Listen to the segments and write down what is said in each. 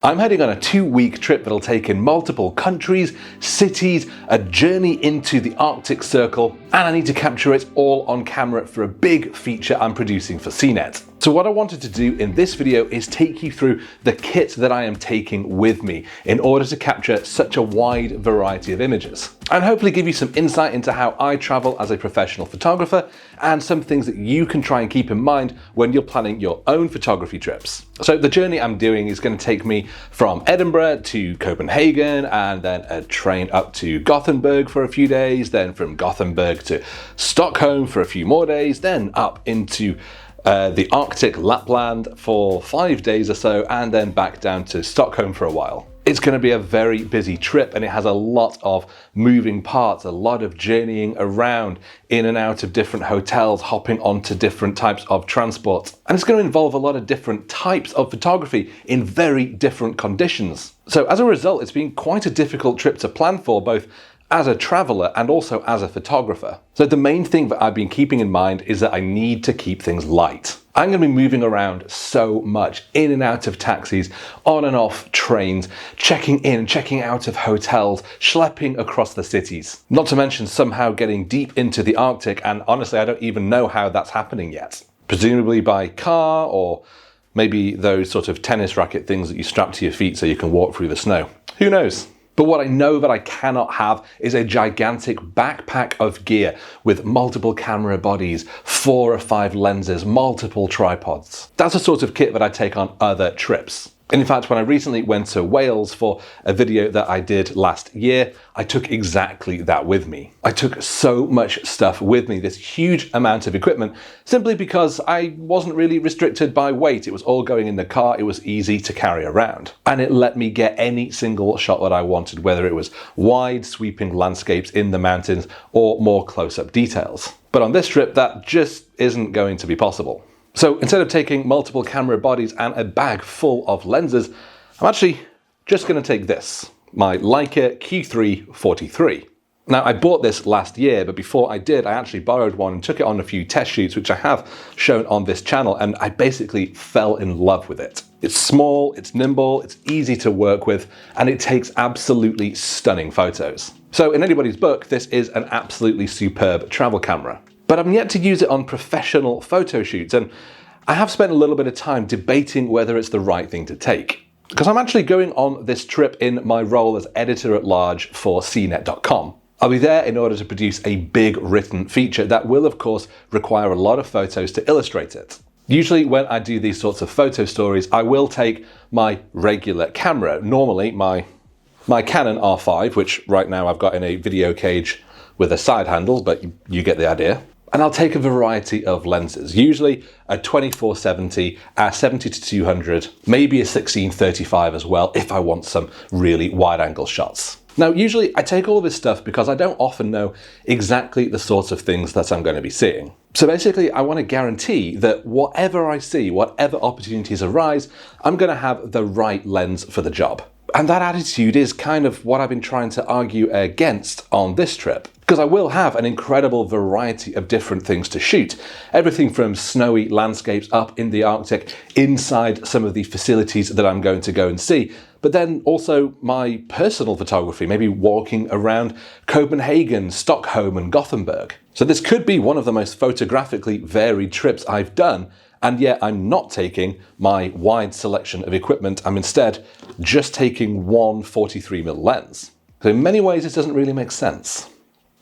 I'm heading on a 2-week trip that'll take in multiple countries, cities, a journey into the Arctic Circle, and I need to capture it all on camera for a big feature I'm producing for CNET. So what I wanted to do in this video is take you through the kit that I am taking with me in order to capture such a wide variety of images, and hopefully give you some insight into how I travel as a professional photographer and some things that you can try and keep in mind when you're planning your own photography trips. So the journey I'm doing is going to take me from Edinburgh to Copenhagen, and then a train up to Gothenburg for a few days, then from Gothenburg to Stockholm for a few more days, then up into the Arctic Lapland for 5 days or so, and then back down to Stockholm for a while. It's going to be a very busy trip, and it has a lot of moving parts, a lot of journeying around in and out of different hotels, hopping onto different types of transport. And it's going to involve a lot of different types of photography in very different conditions. So as a result, it's been quite a difficult trip to plan for, both as a traveler and also as a photographer. So the main thing that I've been keeping in mind is that I need to keep things light. I'm going to be moving around so much, in and out of taxis, on and off trains, checking in, checking out of hotels, schlepping across the cities. Not to mention somehow getting deep into the Arctic, and honestly I don't even know how that's happening yet. Presumably by car, or maybe those sort of tennis racket things that you strap to your feet so you can walk through the snow. Who knows? But what I know that I cannot have is a gigantic backpack of gear with multiple camera bodies, 4 or 5 lenses, multiple tripods. That's the sort of kit that I take on other trips. And in fact, when I recently went to Wales for a video that I did last year, I took exactly that with me. I took so much stuff with me, this huge amount of equipment, simply because I wasn't really restricted by weight. It was all going in the car, it was easy to carry around. And it let me get any single shot that I wanted, whether it was wide, sweeping landscapes in the mountains or more close-up details. But on this trip, that just isn't going to be possible. So instead of taking multiple camera bodies and a bag full of lenses, I'm actually just going to take this, my Leica Q3 43. Now, I bought this last year, but before I did, I actually borrowed one and took it on a few test shoots, which I have shown on this channel, and I basically fell in love with it. It's small, it's nimble, it's easy to work with, and it takes absolutely stunning photos. So in anybody's book, this is an absolutely superb travel camera. But I'm yet to use it on professional photo shoots, and I have spent a little bit of time debating whether it's the right thing to take. Because I'm actually going on this trip in my role as editor-at-large for CNET.com. I'll be there in order to produce a big written feature that will, of course, require a lot of photos to illustrate it. Usually when I do these sorts of photo stories, I will take my regular camera, normally my Canon R5, which right now I've got in a video cage with a side handle, but you get the idea. And I'll take a variety of lenses, usually a 24-70, a 70-200, maybe a 16-35 as well, if I want some really wide-angle shots. Now, usually I take all of this stuff because I don't often know exactly the sorts of things that I'm going to be seeing. So basically, I want to guarantee that whatever I see, whatever opportunities arise, I'm going to have the right lens for the job. And that attitude is kind of what I've been trying to argue against on this trip. Because I will have an incredible variety of different things to shoot. Everything from snowy landscapes up in the Arctic, inside some of the facilities that I'm going to go and see, but then also my personal photography, maybe walking around Copenhagen, Stockholm and Gothenburg. So this could be one of the most photographically varied trips I've done, and yet I'm not taking my wide selection of equipment. I'm instead just taking one 43mm lens. So in many ways this doesn't really make sense.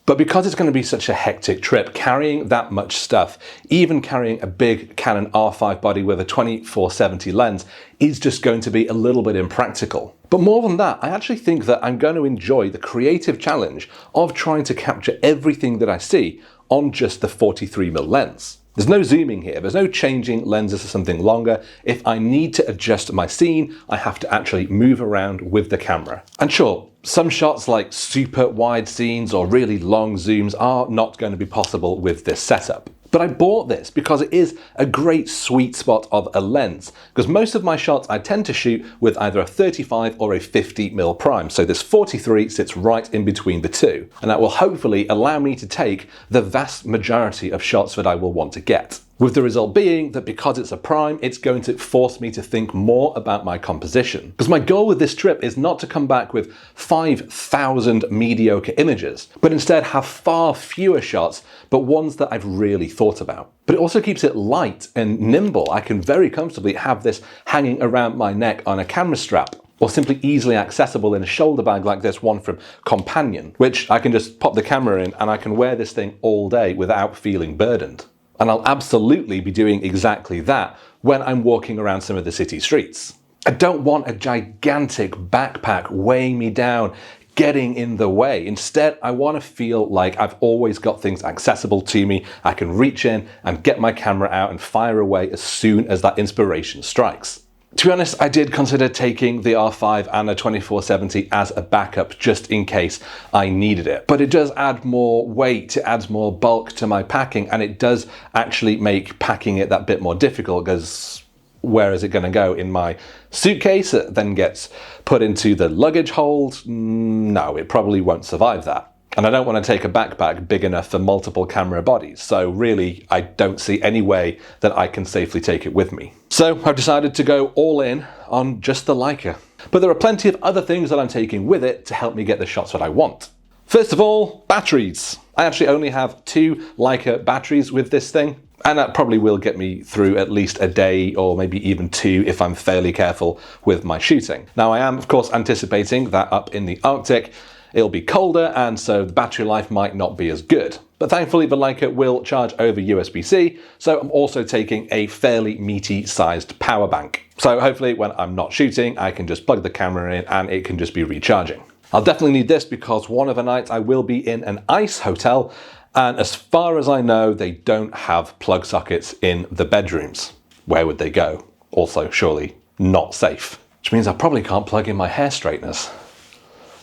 But because it's going to be such a hectic trip, carrying that much stuff, even carrying a big Canon R5 body with a 24-70 lens, is just going to be a little bit impractical. But more than that, I actually think that I'm going to enjoy the creative challenge of trying to capture everything that I see on just the 43mm lens. There's no zooming here, there's no changing lenses to something longer. If I need to adjust my scene, I have to actually move around with the camera. And sure, some shots like super wide scenes or really long zooms are not going to be possible with this setup. But I bought this because it is a great sweet spot of a lens, because most of my shots I tend to shoot with either a 35 or a 50mm prime, so this 43 sits right in between the two, and that will hopefully allow me to take the vast majority of shots that I will want to get. with the result being that because it's a prime, it's going to force me to think more about my composition. Because my goal with this trip is not to come back with 5,000 mediocre images, but instead have far fewer shots, but ones that I've really thought about. But it also keeps it light and nimble. I can very comfortably have this hanging around my neck on a camera strap, or simply easily accessible in a shoulder bag like this one from Compagnon, which I can just pop the camera in and I can wear this thing all day without feeling burdened. And I'll absolutely be doing exactly that when I'm walking around some of the city streets. I don't want a gigantic backpack weighing me down, getting in the way. Instead, I want to feel like I've always got things accessible to me. I can reach in and get my camera out and fire away as soon as that inspiration strikes. To be honest, I did consider taking the R5 and a 2470 as a backup just in case I needed it. But it does add more weight, it adds more bulk to my packing, and it does actually make packing it that bit more difficult, because where is it going to go? In my suitcase that then gets put into the luggage hold? No, it probably won't survive that. And I don't want to take a backpack big enough for multiple camera bodies, so really I don't see any way that I can safely take it with me. So I've decided to go all in on just the Leica. But there are plenty of other things that I'm taking with it to help me get the shots that I want. First of all, batteries. I actually only have 2 Leica batteries with this thing, and that probably will get me through at least a day or maybe even 2 if I'm fairly careful with my shooting. Now I am of course anticipating that up in the Arctic it'll be colder, and so the battery life might not be as good. But thankfully the Leica will charge over USB-C, so I'm also taking a fairly meaty sized power bank. So hopefully when I'm not shooting, I can just plug the camera in and it can just be recharging. I'll definitely need this because one of the nights I will be in an ice hotel, and as far as I know, they don't have plug sockets in the bedrooms. Where would they go? Also, surely not safe. Which means I probably can't plug in my hair straighteners.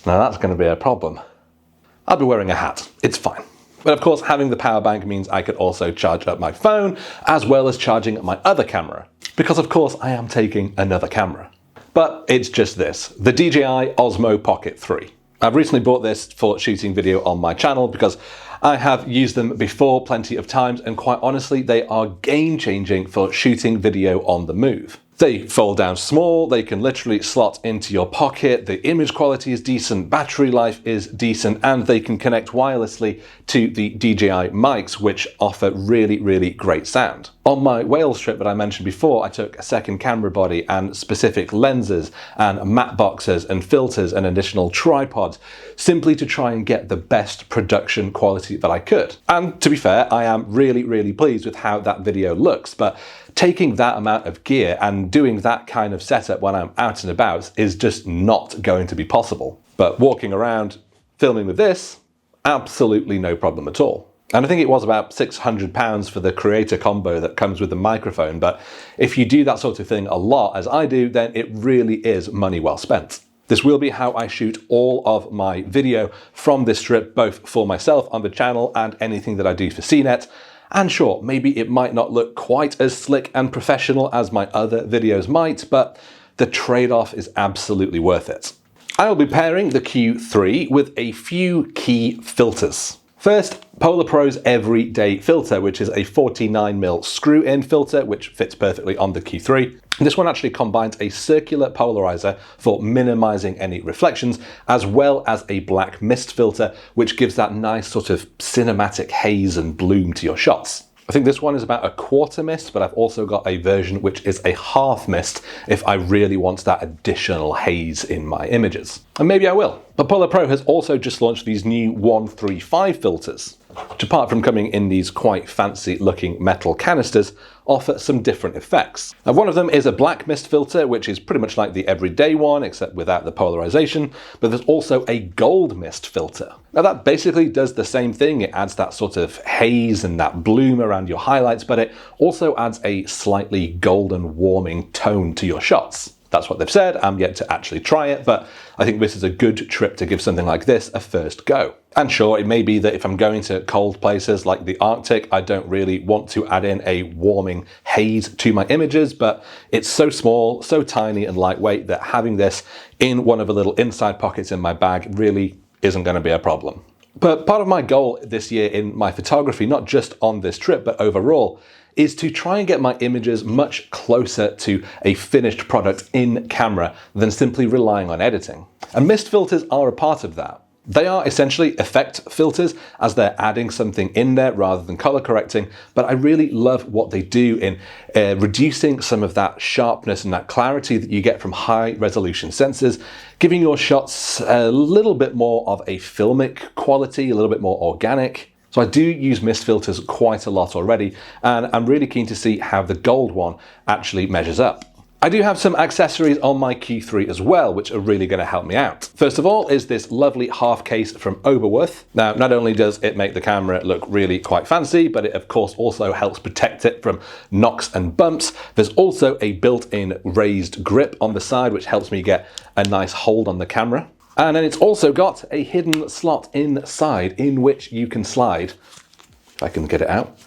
Now that's going to be a problem. I'll be wearing a hat, it's fine. But of course, having the power bank means I could also charge up my phone, as well as charging up my other camera. Because of course I am taking another camera. But it's just this, the DJI Osmo Pocket 3. I've recently bought this for shooting video on my channel because I have used them before plenty of times, and quite honestly, they are game-changing for shooting video on the move. They fold down small, they can literally slot into your pocket, the image quality is decent, battery life is decent, and they can connect wirelessly to the DJI mics, which offer really, really great sound. On my Wales trip that I mentioned before, I took a second camera body and specific lenses and matte boxes and filters and additional tripods, simply to try and get the best production quality that I could. And to be fair, I am really, really pleased with how that video looks, but taking that amount of gear and doing that kind of setup when I'm out and about is just not going to be possible. But walking around, filming with this, absolutely no problem at all. And I think it was about £600 for the creator combo that comes with the microphone, but if you do that sort of thing a lot, as I do, then it really is money well spent. This will be how I shoot all of my video from this trip, both for myself on the channel and anything that I do for CNET. And sure, maybe it might not look quite as slick and professional as my other videos might, but the trade-off is absolutely worth it. I will be pairing the Q3 with a few key filters. First, PolarPro's Everyday filter, which is a 49mm screw-in filter, which fits perfectly on the Q3. This one actually combines a circular polarizer for minimizing any reflections, as well as a black mist filter, which gives that nice sort of cinematic haze and bloom to your shots. I think this one is about a quarter mist, but I've also got a version which is a half mist if I really want that additional haze in my images. And maybe I will. But PolarPro has also just launched these new 135 filters, which apart from coming in these quite fancy looking metal canisters, offer some different effects. Now, one of them is a black mist filter, which is pretty much like the everyday one, except without the polarization, but there's also a gold mist filter. Now that basically does the same thing. It adds that sort of haze and that bloom around your highlights, but it also adds a slightly golden warming tone to your shots. That's what they've said. I'm yet to actually try it, but I think this is a good trip to give something like this a first go. And sure, it may be that if I'm going to cold places like the Arctic, I don't really want to add in a warming haze to my images, but it's so small, so tiny and lightweight that having this in one of the little inside pockets in my bag really isn't going to be a problem. But part of my goal this year in my photography, not just on this trip, but overall, is to try and get my images much closer to a finished product in camera than simply relying on editing. And mist filters are a part of that. They are essentially effect filters, as they're adding something in there rather than color correcting, but I really love what they do in reducing some of that sharpness and that clarity that you get from high resolution sensors, giving your shots a little bit more of a filmic quality, a little bit more organic. So I do use mist filters quite a lot already, and I'm really keen to see how the gold one actually measures up. I do have some accessories on my Q3 as well, which are really going to help me out. First of all is this lovely half case from Oberwerth. Now, not only does it make the camera look really quite fancy, but it of course also helps protect it from knocks and bumps. There's also a built-in raised grip on the side, which helps me get a nice hold on the camera. And then it's also got a hidden slot inside in which you can slide, if I can get it out,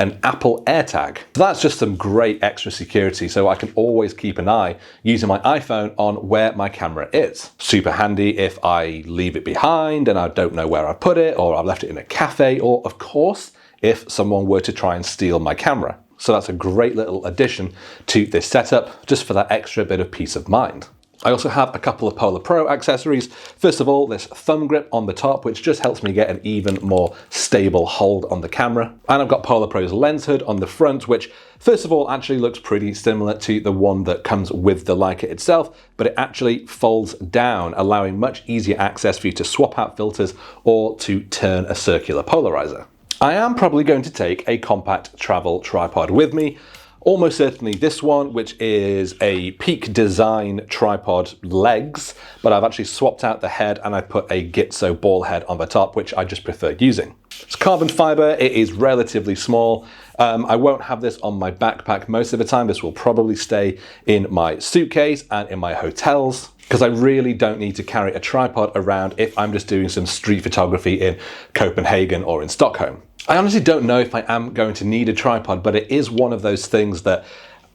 an Apple AirTag. So that's just some great extra security, so I can always keep an eye using my iPhone on where my camera is. Super handy if I leave it behind and I don't know where I put it, or I've left it in a cafe, or of course, if someone were to try and steal my camera. So that's a great little addition to this setup, just for that extra bit of peace of mind. I also have a couple of PolarPro accessories. First of all, this thumb grip on the top, which just helps me get an even more stable hold on the camera. And I've got PolarPro's lens hood on the front, which first of all actually looks pretty similar to the one that comes with the Leica itself, but it actually folds down, allowing much easier access for you to swap out filters or to turn a circular polarizer. I am probably going to take a compact travel tripod with me. Almost certainly this one, which is a Peak Design tripod legs, but I've actually swapped out the head and I put a Gitzo ball head on the top, which I just prefer using. It's carbon fiber, it is relatively small. I won't have this on my backpack most of the time. This will probably stay in my suitcase and in my hotels, because I really don't need to carry a tripod around if I'm just doing some street photography in Copenhagen or in Stockholm. I honestly don't know if I am going to need a tripod, but it is one of those things that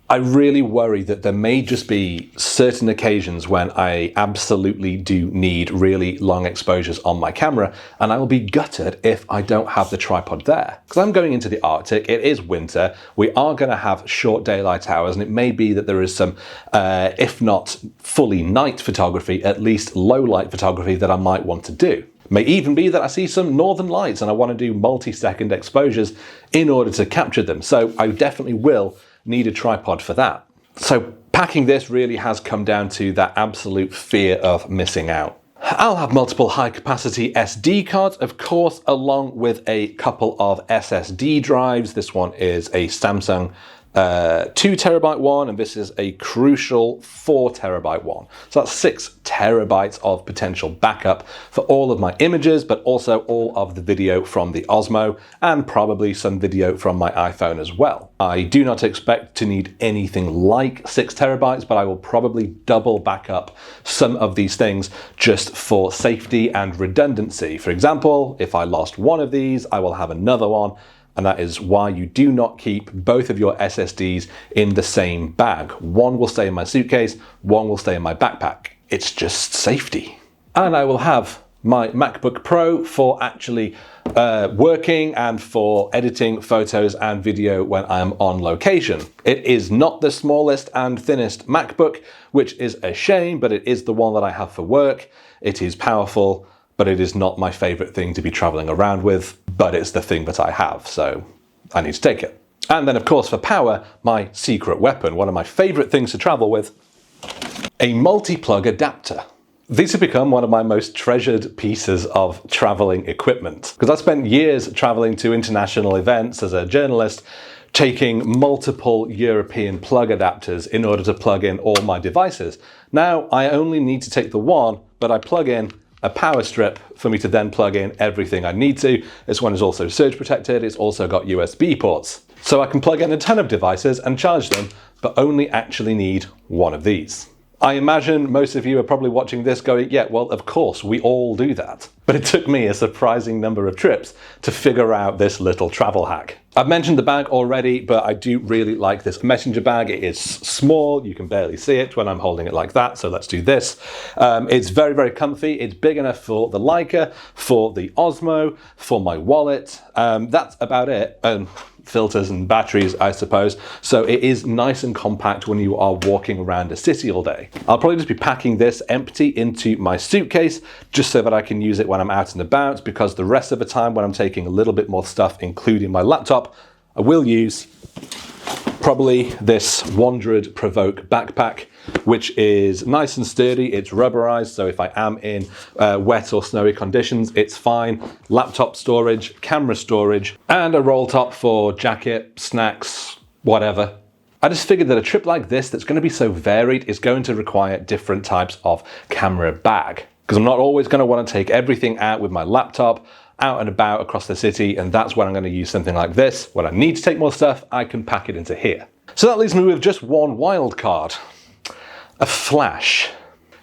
I really worry that there may just be certain occasions when I absolutely do need really long exposures on my camera, and I will be gutted if I don't have the tripod there. Because I'm going into the Arctic, it is winter, we are going to have short daylight hours, and it may be that there is some, if not fully night photography, at least low light photography that I might want to do. May even be that I see some northern lights and I want to do multi-second exposures in order to capture them. So I definitely will need a tripod for that. So packing this really has come down to that absolute fear of missing out. I'll have multiple high capacity SD cards, of course, along with a couple of SSD drives. This one is a Samsung 2 terabyte one, and this is a crucial 4 terabyte one. So that's 6 terabytes of potential backup for all of my images, but also all of the video from the Osmo and probably some video from my iPhone as well. I do not expect to need anything like 6 terabytes, but I will probably double back up some of these things just for safety and redundancy. For example, if I lost one of these, I will have another one. And that is why you do not keep both of your SSDs in the same bag. One will stay in my suitcase, one will stay in my backpack. It's just safety. And I will have my MacBook Pro for actually working and for editing photos and video when I'm on location. It is not the smallest and thinnest MacBook, which is a shame, but it is the one that I have for work. It is powerful, but it is not my favorite thing to be traveling around with, but it's the thing that I have, so I need to take it. And then of course for power, my secret weapon, one of my favorite things to travel with, a multi-plug adapter. These have become one of my most treasured pieces of traveling equipment, because I spent years traveling to international events as a journalist, taking multiple European plug adapters in order to plug in all my devices. Now I only need to take the one, but I plug in a power strip for me to then plug in everything I need to. This one is also surge protected. It's also got USB ports. So I can plug in a ton of devices and charge them, but only actually need one of these. I imagine most of you are probably watching this going, yeah, well, of course, we all do that. But it took me a surprising number of trips to figure out this little travel hack. I've mentioned the bag already, but I do really like this messenger bag. It is small, you can barely see it when I'm holding it like that, so let's do this. It's very, very comfy. It's big enough for the Leica, for the Osmo, for my wallet. That's about it. filters and batteries, I suppose. So it is nice and compact when you are walking around a city all day. I'll probably just be packing this empty into my suitcase just so that I can use it when I'm out and about, because the rest of the time when I'm taking a little bit more stuff, including my laptop, I will use probably this Wandrd Prvk backpack, which is nice and sturdy. It's rubberized, so if I am in wet or snowy conditions, it's fine. Laptop storage, camera storage, and a roll top for jacket, snacks, whatever. I just figured that a trip like this that's going to be so varied is going to require different types of camera bag, because I'm not always going to want to take everything out with my laptop out and about across the city, and that's when I'm going to use something like this. When I need to take more stuff, I can pack it into here. So that leaves me with just one wild card: a flash.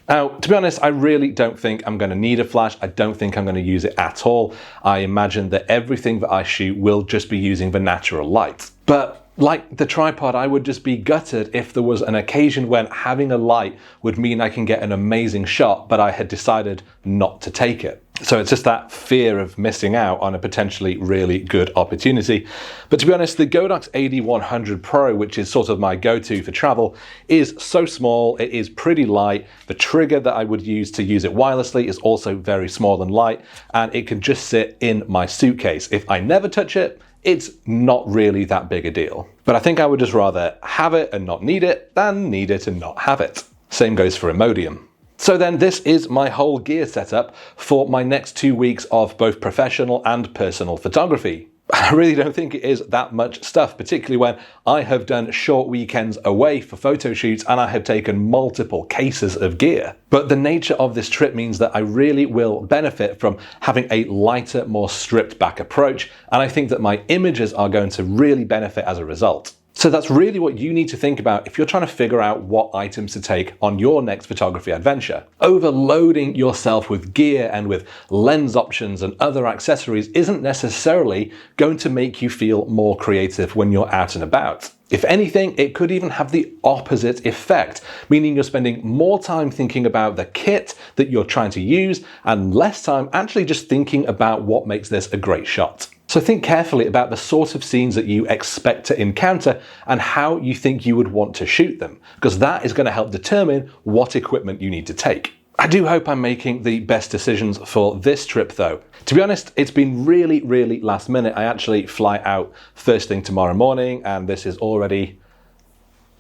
Now, to be honest, I really don't think I'm going to need a flash. I don't think I'm going to use it at all. I imagine that everything that I shoot will just be using the natural light. But like the tripod, I would just be gutted if there was an occasion when having a light would mean I can get an amazing shot, but I had decided not to take it. So it's just that fear of missing out on a potentially really good opportunity. But to be honest, the Godox AD100 Pro, which is sort of my go-to for travel, is so small, it is pretty light. The trigger that I would use to use it wirelessly is also very small and light, and it can just sit in my suitcase. If I never touch it, it's not really that big a deal. But I think I would just rather have it and not need it than need it and not have it. Same goes for Imodium. So then this is my whole gear setup for my next 2 weeks of both professional and personal photography. I really don't think it is that much stuff, particularly when I have done short weekends away for photo shoots and I have taken multiple cases of gear. But the nature of this trip means that I really will benefit from having a lighter, more stripped back approach, and I think that my images are going to really benefit as a result. So that's really what you need to think about if you're trying to figure out what items to take on your next photography adventure. Overloading yourself with gear and with lens options and other accessories isn't necessarily going to make you feel more creative when you're out and about. If anything, it could even have the opposite effect, meaning you're spending more time thinking about the kit that you're trying to use and less time actually just thinking about what makes this a great shot. So think carefully about the sort of scenes that you expect to encounter and how you think you would want to shoot them, because that is going to help determine what equipment you need to take. I do hope I'm making the best decisions for this trip though. To be honest, it's been really, really last minute. I actually fly out first thing tomorrow morning, and this is already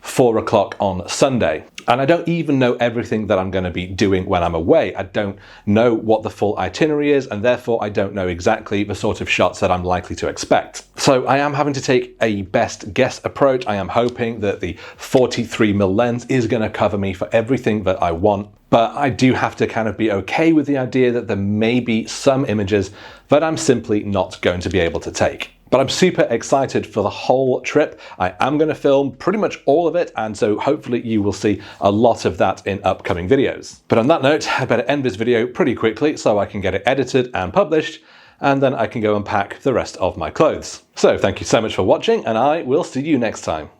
4 o'clock on Sunday. And I don't even know everything that I'm going to be doing when I'm away. I don't know what the full itinerary is, and therefore I don't know exactly the sort of shots that I'm likely to expect. So I am having to take a best guess approach. I am hoping that the 43mm lens is going to cover me for everything that I want. But I do have to kind of be okay with the idea that there may be some images that I'm simply not going to be able to take. But I'm super excited for the whole trip. I am going to film pretty much all of it, and so hopefully you will see a lot of that in upcoming videos. But on that note, I better end this video pretty quickly so I can get it edited and published, and then I can go and pack the rest of my clothes. So thank you so much for watching, and I will see you next time.